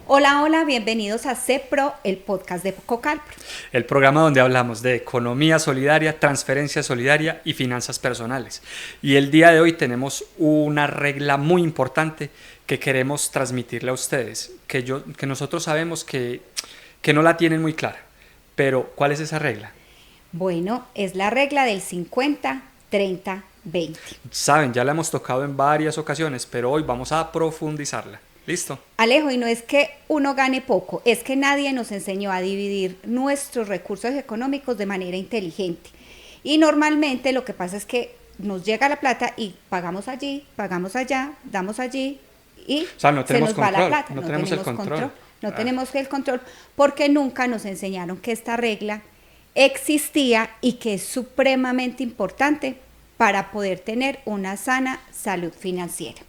Hola, hola, bienvenidos a CEPRO, el podcast de Cocalpro. El programa donde hablamos de economía solidaria, transferencia solidaria y finanzas personales. Y el día de hoy tenemos una regla muy importante que queremos transmitirle a ustedes, que nosotros sabemos que no la tienen muy clara. Pero, ¿cuál es esa regla? Bueno, es la regla del 50, 30, 20. Saben, ya la hemos tocado en varias ocasiones, pero hoy vamos a profundizarla. ¿Listo? Alejo, y no es que uno gane poco, es que nadie nos enseñó a dividir nuestros recursos económicos de manera inteligente. Y normalmente lo que pasa es que nos llega la plata y pagamos allí, pagamos allá, damos allí y O sea, no se nos tenemos va la control, plata. no tenemos el control. No tenemos el control porque nunca nos enseñaron que esta regla existía y que es supremamente importante para poder tener una sana salud financiera.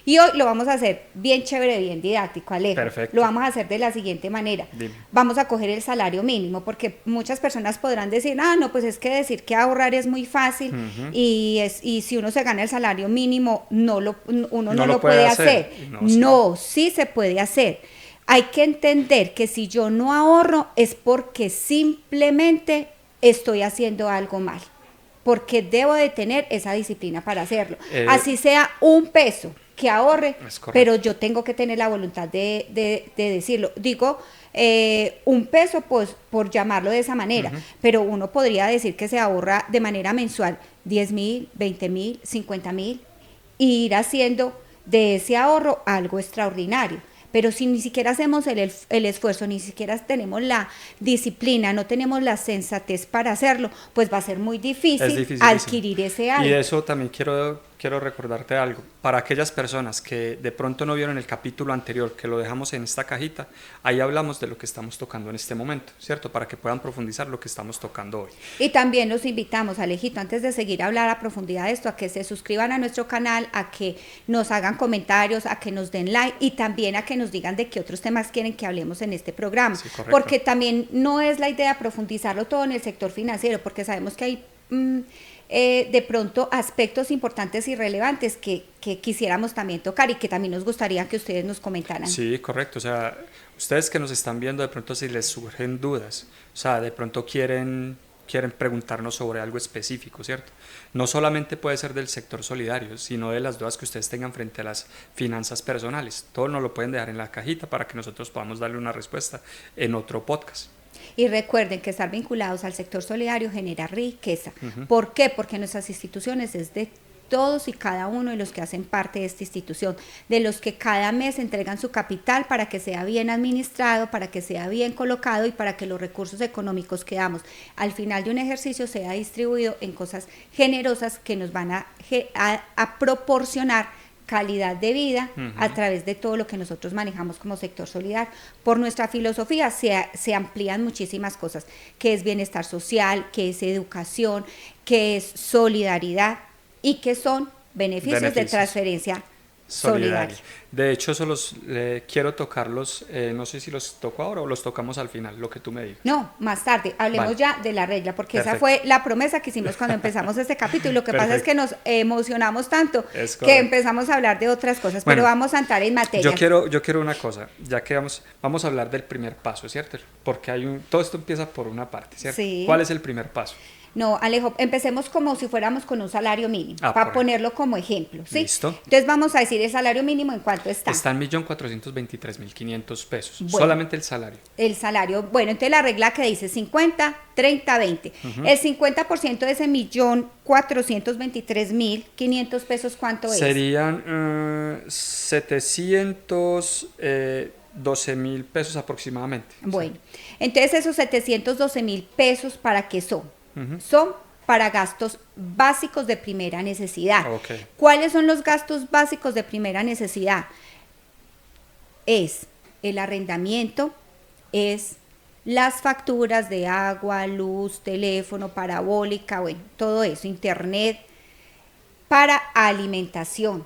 Y hoy lo vamos a hacer bien chévere, bien didáctico, Alejo. Perfecto. Lo vamos a hacer de la siguiente manera. Dime. Vamos a coger el salario mínimo, porque muchas personas podrán decir, no, pues es que decir que ahorrar es muy fácil y si uno se gana el salario mínimo, uno no lo puede hacer. No, sí se puede hacer. Hay que entender que si yo no ahorro es porque simplemente estoy haciendo algo mal, porque debo de tener esa disciplina para hacerlo. Así sea un peso que ahorre, pero yo tengo que tener la voluntad de decirlo. Digo, un peso, pues, por llamarlo de esa manera, pero uno podría decir que se ahorra de manera mensual 10,000, 20,000, 50,000, y ir haciendo de ese ahorro algo extraordinario. Pero si ni siquiera hacemos el esfuerzo, ni siquiera tenemos la disciplina, no tenemos la sensatez para hacerlo, pues va a ser muy difícil adquirir ese hábito. Y de eso también quiero recordarte algo. Para aquellas personas que de pronto no vieron el capítulo anterior, que lo dejamos en esta cajita, ahí hablamos de lo que estamos tocando en este momento, ¿cierto? Para que puedan profundizar lo que estamos tocando hoy. Y también los invitamos, Alejito, antes de seguir a hablar a profundidad de esto, a que se suscriban a nuestro canal, a que nos hagan comentarios, a que nos den like y también a que nos digan de qué otros temas quieren que hablemos en este programa. Sí, correcto. Porque también no es la idea profundizarlo todo en el sector financiero, porque sabemos que hay de pronto aspectos importantes y relevantes que quisiéramos también tocar y que también nos gustaría que ustedes nos comentaran. Sí, correcto. O sea, ustedes que nos están viendo, de pronto si les surgen dudas, o sea, de pronto quieren preguntarnos sobre algo específico, ¿cierto? No solamente puede ser del sector solidario, sino de las dudas que ustedes tengan frente a las finanzas personales. Todo nos lo pueden dejar en la cajita para que nosotros podamos darle una respuesta en otro podcast. Y recuerden que estar vinculados al sector solidario genera riqueza. ¿Por qué? Porque nuestras instituciones es de todos y cada uno de los que hacen parte de esta institución, de los que cada mes entregan su capital para que sea bien administrado, para que sea bien colocado y para que los recursos económicos que damos al final de un ejercicio sea distribuido en cosas generosas que nos van a proporcionar calidad de vida a través de todo lo que nosotros manejamos como sector solidario. Por nuestra filosofía se amplían muchísimas cosas, que es bienestar social, que es educación, que es solidaridad y que son beneficios de transferencia solidaria. De hecho, eso quiero tocarlos, no sé si los toco ahora o los tocamos al final, lo que tú me digas. No, más tarde, hablemos ya de la regla, porque Perfecto. Esa fue la promesa que hicimos cuando empezamos este capítulo, y lo que pasa es que nos emocionamos tanto que empezamos a hablar de otras cosas, pero vamos a entrar en materia. Yo quiero una cosa, ya que vamos a hablar del primer paso, ¿cierto? Porque todo esto empieza por una parte, ¿cierto? Sí. ¿Cuál es el primer paso? No, Alejo, empecemos como si fuéramos con un salario mínimo, para ponerlo como ejemplo, ¿sí? Listo. Entonces vamos a decir el salario mínimo, ¿en cuánto está? Está en 1.423.500 pesos, bueno, solamente el salario. El salario, bueno, entonces la regla que dice 50, 30, 20. El 50% de ese 1.423.500 pesos, ¿cuánto es? Serían 712.000 pesos aproximadamente. Bueno, entonces esos 712.000 pesos, ¿para qué son? Son para gastos básicos de primera necesidad. Okay. ¿Cuáles son los gastos básicos de primera necesidad? Es el arrendamiento, es las facturas de agua, luz, teléfono, parabólica, bueno, todo eso, internet, para alimentación,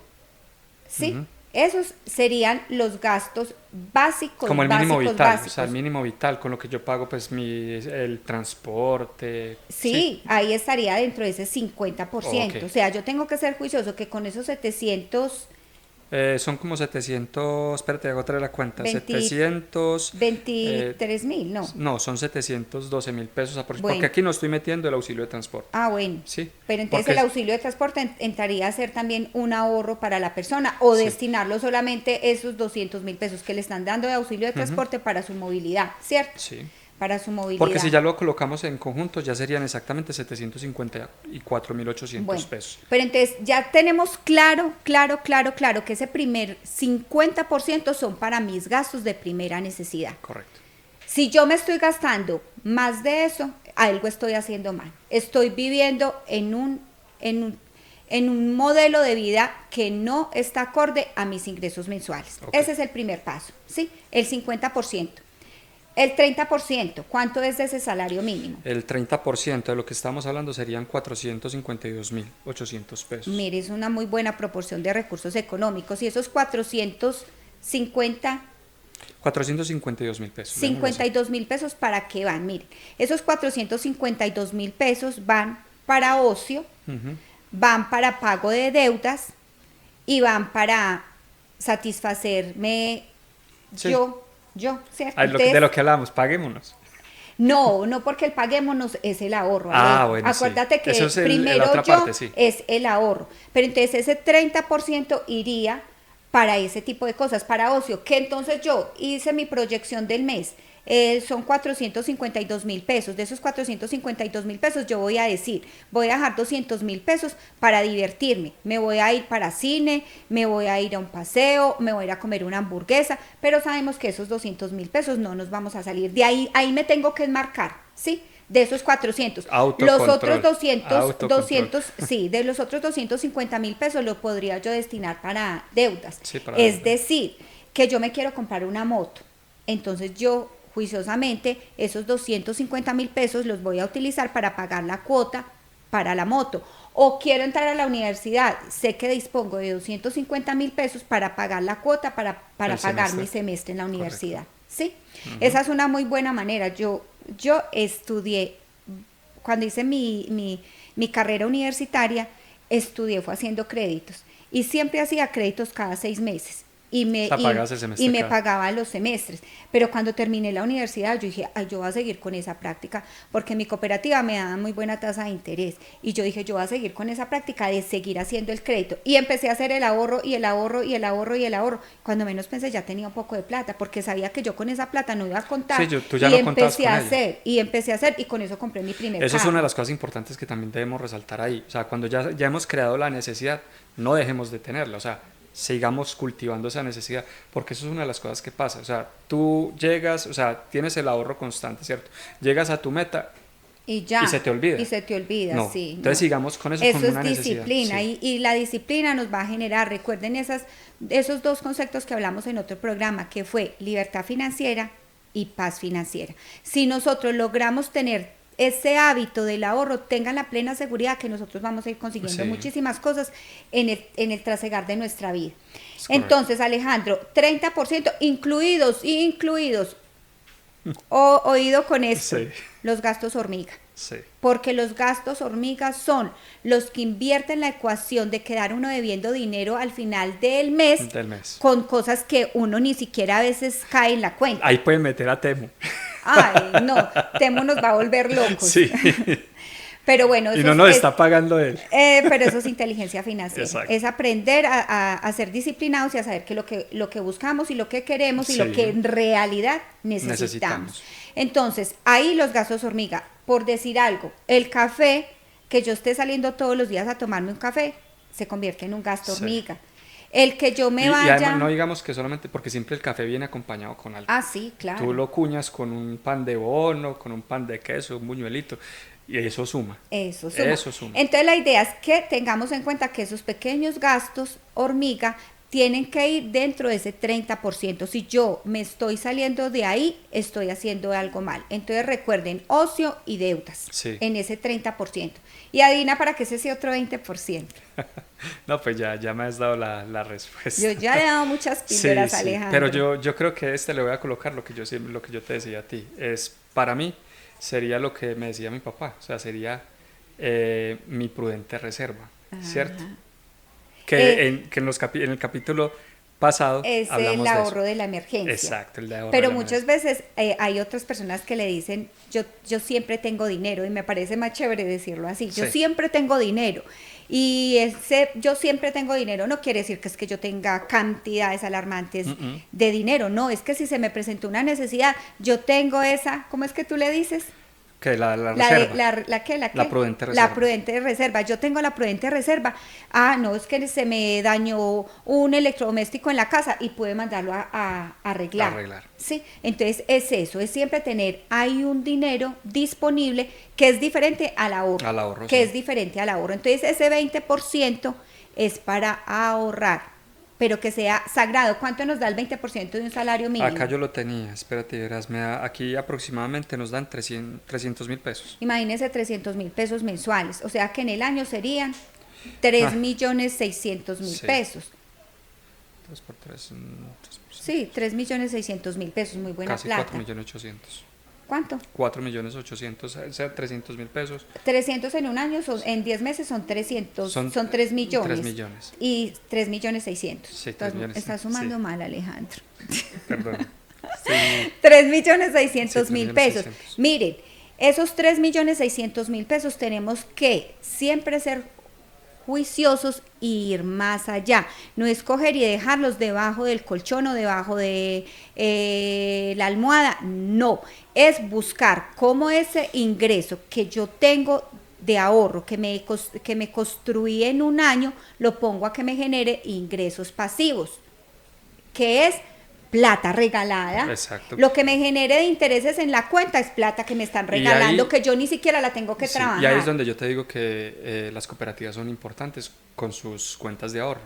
¿sí? Esos serían los gastos básicos. Como el mínimo vital, básicos. O sea, el mínimo vital, con lo que yo pago pues el transporte. Sí, ahí estaría dentro de ese 50%. Okay. O sea, yo tengo que ser juicioso que con esos 700 Son como 700, espérate, hago otra vez la cuenta, 23.000, ¿no? No, son 712.000 pesos aproximadamente, Bueno. porque aquí no estoy metiendo el auxilio de transporte. Ah, bueno. Sí. Pero entonces porque el auxilio de transporte entraría a ser también un ahorro para la persona o Sí. destinarlo solamente esos 200.000 pesos que le están dando de auxilio de transporte para su movilidad, ¿cierto? Sí. Para su movilidad. Porque si ya lo colocamos en conjunto, ya serían exactamente 754.800 Bueno, pesos. pero entonces ya tenemos claro que ese primer 50% son para mis gastos de primera necesidad. Correcto. Si yo me estoy gastando más de eso, algo estoy haciendo mal. Estoy viviendo en un modelo de vida que no está acorde a mis ingresos mensuales. Okay. Ese es el primer paso, ¿sí? El 50%. El 30%, ¿cuánto es de ese salario mínimo? El 30% de lo que estamos hablando serían 452.800 pesos. Mire, es una muy buena proporción de recursos económicos y esos 452.000 pesos. 52.000 pesos, ¿para qué van? Mire, esos 452.000 pesos van para ocio, van para pago de deudas y van para satisfacerme Sí. yo, ¿cierto? De lo que hablamos, paguémonos. No, porque el paguémonos es el ahorro. Bueno, acuérdate sí. que Eso es primero la otra parte, sí. es el ahorro. Pero entonces ese 30% iría para ese tipo de cosas, para ocio, que entonces yo hice mi proyección del mes. Son 452.000 pesos. De esos 452.000 pesos yo voy a decir, voy a dejar 200.000 pesos para divertirme. Me voy a ir para cine, me voy a ir a un paseo, me voy a ir a comer una hamburguesa, pero sabemos que esos 200.000 pesos no nos vamos a salir. De ahí me tengo que enmarcar, ¿sí? De esos 400. Los otros 200, sí, de los otros 250.000 pesos lo podría yo destinar para deudas. Sí, para es deudas. decir, que yo me quiero comprar una moto. Entonces yo juiciosamente esos 250.000 pesos los voy a utilizar para pagar la cuota para la moto. O quiero entrar a la universidad, sé que dispongo de 250.000 pesos para pagar la cuota para pagar mi semestre en la universidad. ¿Sí? Esa es una muy buena manera. Yo estudié, cuando hice mi carrera universitaria, fue haciendo créditos. Y siempre hacía créditos cada 6 meses. Y me pagaba los semestres. Pero cuando terminé la universidad, yo dije, yo voy a seguir con esa práctica, porque mi cooperativa me daba muy buena tasa de interés. Y yo dije, yo voy a seguir con esa práctica de seguir haciendo el crédito. Y empecé a hacer el ahorro, y el ahorro, y el ahorro, y el ahorro. Cuando menos pensé, ya tenía un poco de plata, porque sabía que yo con esa plata no iba a contar. Sí, tú ya no contabas con ella. Y empecé a hacer, y con eso compré mi primer Eso carro. es una de las cosas importantes que también debemos resaltar ahí. O sea, cuando ya hemos creado la necesidad, no dejemos de tenerla. O sea, sigamos cultivando esa necesidad, porque eso es una de las cosas que pasa. O sea, tú llegas, o sea, tienes el ahorro constante, ¿cierto? Llegas a tu meta y ya. Y se te olvida. No, sí. Entonces sigamos con eso como una necesidad. Eso es disciplina, sí. y la disciplina nos va a generar, recuerden esos dos conceptos que hablamos en otro programa, que fue libertad financiera y paz financiera. Si nosotros logramos tener ese hábito del ahorro, tengan la plena seguridad que nosotros vamos a ir consiguiendo muchísimas cosas en el trasegar de nuestra vida. Entonces, Alejandro, 30% incluidos, oído con esto, los gastos hormiga. Sí. Porque los gastos hormigas son los que invierten la ecuación de quedar uno debiendo dinero al final del mes. Con cosas que uno ni siquiera a veces cae en la cuenta. Ahí pueden meter a Temu. Ay, no, Temu nos va a volver locos. Sí. Pero bueno, y no nos está pagando él. Pero eso es inteligencia financiera. Exacto. Es aprender a ser disciplinados y a saber que lo que buscamos y lo que queremos y lo que en realidad necesitamos. Entonces, ahí los gastos hormiga. Por decir algo, el café, que yo esté saliendo todos los días a tomarme un café, se convierte en un gasto hormiga. El que yo me vaya... Y además no digamos que solamente, porque siempre el café viene acompañado con algo. Ah, sí, claro. Tú lo cuñas con un pan de bono, con un pan de queso, un buñuelito, y eso suma. Eso suma. Entonces la idea es que tengamos en cuenta que esos pequeños gastos hormiga tienen que ir dentro de ese 30%. Si yo me estoy saliendo de ahí, estoy haciendo algo mal. Entonces recuerden, ocio y deudas en ese 30%. Y adivina para qué es ese otro 20%. No, pues ya me has dado la respuesta. Yo ya le he dado muchas píldoras, Alejandro. Pero yo creo que le voy a colocar lo que yo te decía a ti. Para mí sería lo que me decía mi papá. O sea, sería mi prudente reserva, ¿cierto? que en el capítulo pasado es hablamos el ahorro de la emergencia. Exacto, el de ahorro Pero de la muchas veces hay otras personas que le dicen, yo siempre tengo dinero, y me parece más chévere decirlo así, yo siempre tengo dinero. Y yo siempre tengo dinero no quiere decir que es que yo tenga cantidades alarmantes de dinero, no, es que si se me presentó una necesidad, yo tengo esa, ¿cómo es que tú le dices? Que la reserva. La prudente reserva. La prudente reserva. Yo tengo la prudente reserva. No, es que se me dañó un electrodoméstico en la casa y pude mandarlo a arreglar. Sí, entonces es eso, es siempre hay un dinero disponible que es diferente al ahorro. Es diferente al ahorro. Entonces ese 20% es para ahorrar, pero que sea sagrado. ¿Cuánto nos da el 20% de un salario mínimo? Acá yo lo tenía, espérate, verás, aquí aproximadamente nos dan 300.000 pesos. Imagínese 300.000 pesos mensuales, o sea que en el año serían 3.600.000 pesos. 3 por 3, 3%. Sí, 3.600.000 pesos, muy buena casi plata. 4.800.000. ¿Cuánto? 4.800.000, o sea, 300.000 pesos. 300 en un año, en 10 meses son 300, son 3 millones. 3 millones. Y 3.600.000. Sí, 3 millones. Está sumando mal, Alejandro. Perdón. Sí. 3.600.000 pesos. Miren, esos 3.600.000 pesos tenemos que siempre ser juiciosos e ir más allá, no escoger y dejarlos debajo del colchón o debajo de la almohada, no, es buscar cómo ese ingreso que yo tengo de ahorro, que me construí en un año, lo pongo a que me genere ingresos pasivos, que es plata regalada. Exacto. Lo que me genere de intereses en la cuenta es plata que me están regalando, que yo ni siquiera la tengo que trabajar. Y ahí es donde yo te digo que las cooperativas son importantes con sus cuentas de ahorro.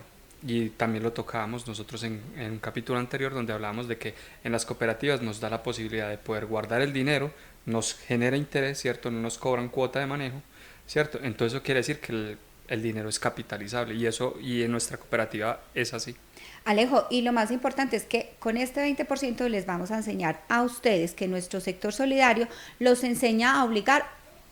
Y también lo tocábamos nosotros en un capítulo anterior donde hablábamos de que en las cooperativas nos da la posibilidad de poder guardar el dinero, nos genera interés, ¿cierto? No nos cobran cuota de manejo, ¿cierto? Entonces eso quiere decir que el dinero es capitalizable y en nuestra cooperativa es así. Alejo, y lo más importante es que con este 20% les vamos a enseñar a ustedes que nuestro sector solidario los enseña a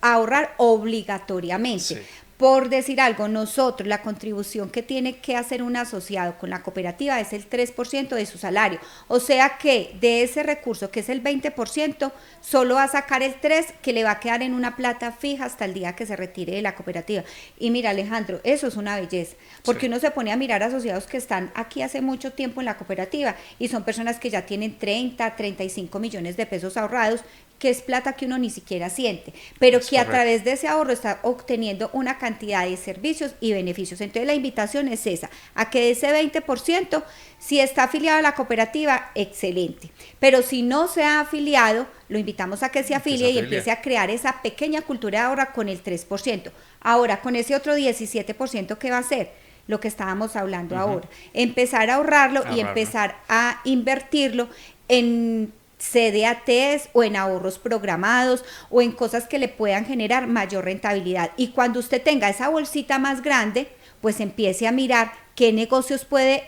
ahorrar obligatoriamente. Sí. Por decir algo, nosotros la contribución que tiene que hacer un asociado con la cooperativa es el 3% de su salario. O sea que de ese recurso, que es el 20%, solo va a sacar el 3% que le va a quedar en una plata fija hasta el día que se retire de la cooperativa. Y mira, Alejandro, eso es una belleza, porque uno se pone a mirar asociados que están aquí hace mucho tiempo en la cooperativa y son personas que ya tienen 30, 35 millones de pesos ahorrados, que es plata que uno ni siquiera siente, pero que a través de ese ahorro está obteniendo una cantidad de servicios y beneficios. Entonces la invitación es esa, a que de ese 20%, si está afiliado a la cooperativa, excelente, pero si no se ha afiliado, lo invitamos a que se afilie y empiece a crear esa pequeña cultura de ahorro con el 3%. Ahora, con ese otro 17%, ¿qué va a hacer? Lo que estábamos hablando ahora, empezar a ahorrarlo y empezar a invertirlo en CDATs o en ahorros programados o en cosas que le puedan generar mayor rentabilidad. Y cuando usted tenga esa bolsita más grande, pues empiece a mirar qué negocios puede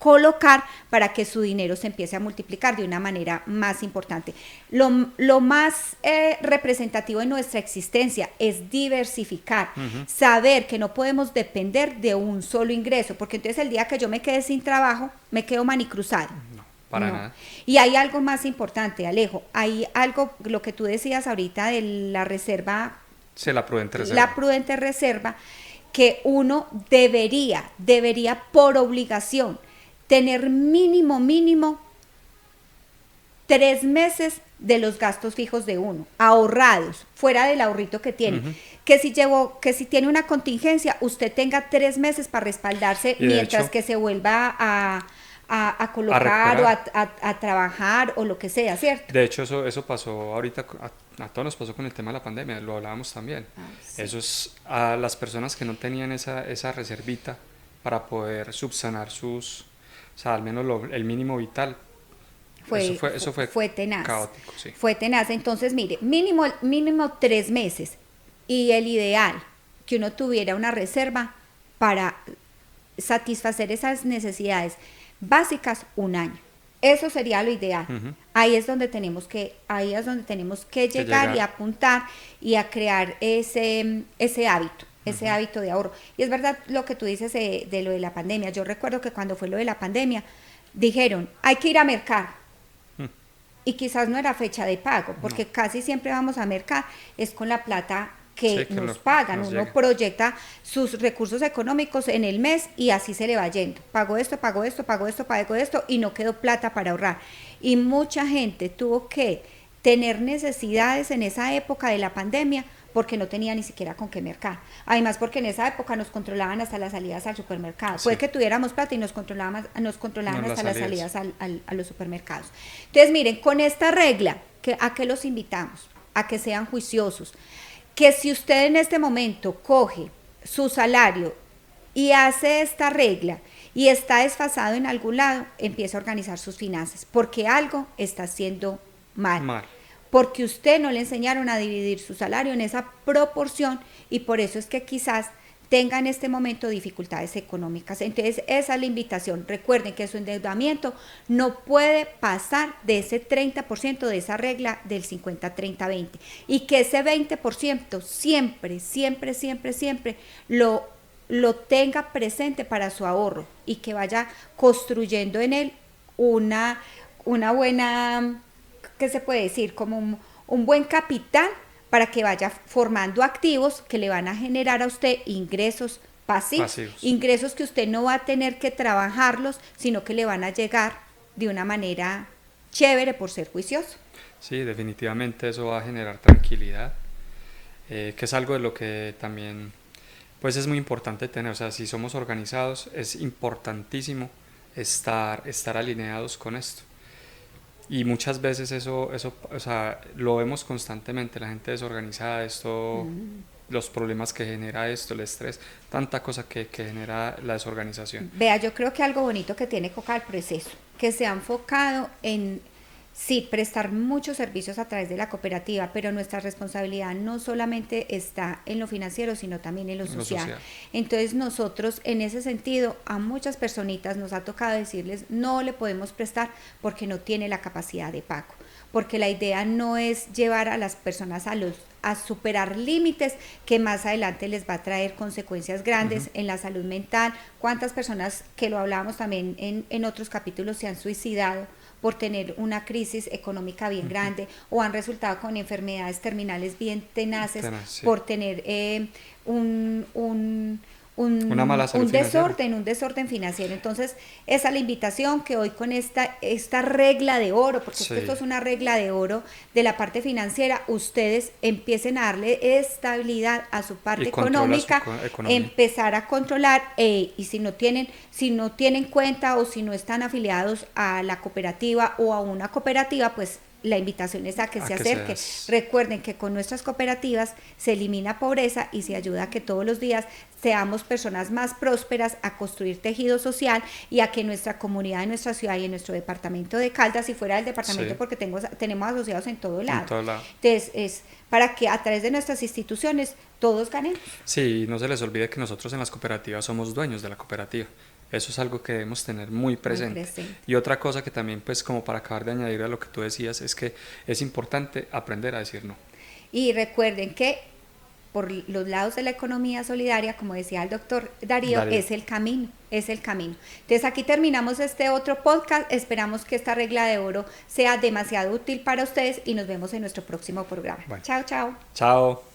colocar para que su dinero se empiece a multiplicar de una manera más importante. Lo más representativo de nuestra existencia es diversificar, saber que no podemos depender de un solo ingreso, porque entonces el día que yo me quede sin trabajo, me quedo manicruzado. Para nada. Y hay algo más importante, Alejo, hay algo, lo que tú decías ahorita de la reserva. Sí, la prudente reserva. La prudente reserva, que uno debería por obligación tener mínimo 3 meses de los gastos fijos de uno, ahorrados, fuera del ahorrito que tiene. Que si tiene una contingencia, usted tenga 3 meses para respaldarse mientras que se vuelva a colocar o a trabajar o lo que sea, ¿cierto? De hecho, eso pasó ahorita, a todos nos pasó con el tema de la pandemia, lo hablábamos también. Sí. Eso es a las personas que no tenían esa reservita para poder subsanar al menos el mínimo vital. Eso fue tenaz. Caótico, sí. Fue tenaz. Entonces, mire, mínimo 3 meses. Y el ideal, que uno tuviera una reserva para satisfacer esas necesidades básicas, 1 año. Eso sería lo ideal. Ahí es donde tenemos que llegar y apuntar y a crear ese hábito ese hábito de ahorro. Y es verdad lo que tú dices de lo de la pandemia. Yo recuerdo que cuando fue lo de la pandemia, dijeron, hay que ir a mercar. Y quizás no era fecha de pago, porque casi siempre vamos a mercar, es con la plata que nos pagan. Uno proyecta sus recursos económicos en el mes y así se le va yendo. Pago esto, pago esto, pago esto, pago esto y no quedó plata para ahorrar. Y mucha gente tuvo que tener necesidades en esa época de la pandemia porque no tenía ni siquiera con qué mercar. Además, porque en esa época nos controlaban hasta las salidas al supermercado. Puede que tuviéramos plata y nos controlaban hasta las salidas a los supermercados. Entonces, miren, con esta regla, ¿a qué los invitamos? A que sean juiciosos. Que si usted en este momento coge su salario y hace esta regla y está desfasado en algún lado, empieza a organizar sus finanzas, porque algo está haciendo mal. Porque usted no le enseñaron a dividir su salario en esa proporción y por eso es que quizás tenga en este momento dificultades económicas. Entonces esa es la invitación. Recuerden que su endeudamiento no puede pasar de ese 30% de esa regla del 50-30-20 y que ese 20% siempre lo tenga presente para su ahorro y que vaya construyendo en él una buena, ¿qué se puede decir? Como un buen capital para que vaya formando activos que le van a generar a usted ingresos pasivos, ingresos que usted no va a tener que trabajarlos, sino que le van a llegar de una manera chévere por ser juicioso. Sí, definitivamente eso va a generar tranquilidad, que es algo de lo que también pues es muy importante tener. O sea, si somos organizados es importantísimo estar alineados con esto. Y muchas veces eso, o sea, lo vemos constantemente, la gente desorganizada, los problemas que genera esto, el estrés, tanta cosa que genera la desorganización. Vea, yo creo que algo bonito que tiene Cocalpro es eso, que se ha enfocado en, sí, prestar muchos servicios a través de la cooperativa, pero nuestra responsabilidad no solamente está en lo financiero, sino también en lo social. Entonces nosotros, en ese sentido, a muchas personitas nos ha tocado decirles, no le podemos prestar porque no tiene la capacidad de pago, porque la idea no es llevar a las personas a superar límites que más adelante les va a traer consecuencias grandes en la salud mental. ¿Cuántas personas, que lo hablábamos también en otros capítulos, se han suicidado por tener una crisis económica bien grande o han resultado con enfermedades terminales bien tenaces por tener una mala salud un desorden financiero? Entonces esa es la invitación, que hoy con esta regla de oro, porque esto es una regla de oro de la parte financiera, ustedes empiecen a darle estabilidad a su parte económica, empezar a controlar, y si no tienen cuenta o si no están afiliados a la cooperativa o a una cooperativa, pues la invitación es a que se acerquen. Recuerden que con nuestras cooperativas se elimina pobreza y se ayuda a que todos los días seamos personas más prósperas, a construir tejido social y a que nuestra comunidad, en nuestra ciudad y en nuestro departamento de Caldas y fuera del departamento, porque tenemos asociados en todo lado. Entonces es para que a través de nuestras instituciones todos ganemos. Sí, no se les olvide que nosotros en las cooperativas somos dueños de la cooperativa. Eso es algo que debemos tener muy presente. Y otra cosa que también, pues, como para acabar de añadir a lo que tú decías, es que es importante aprender a decir no. Y recuerden que por los lados de la economía solidaria, como decía el doctor Darío, es el camino. Entonces aquí terminamos este otro podcast. Esperamos que esta regla de oro sea demasiado útil para ustedes y nos vemos en nuestro próximo programa. Bueno. Chao. Chao.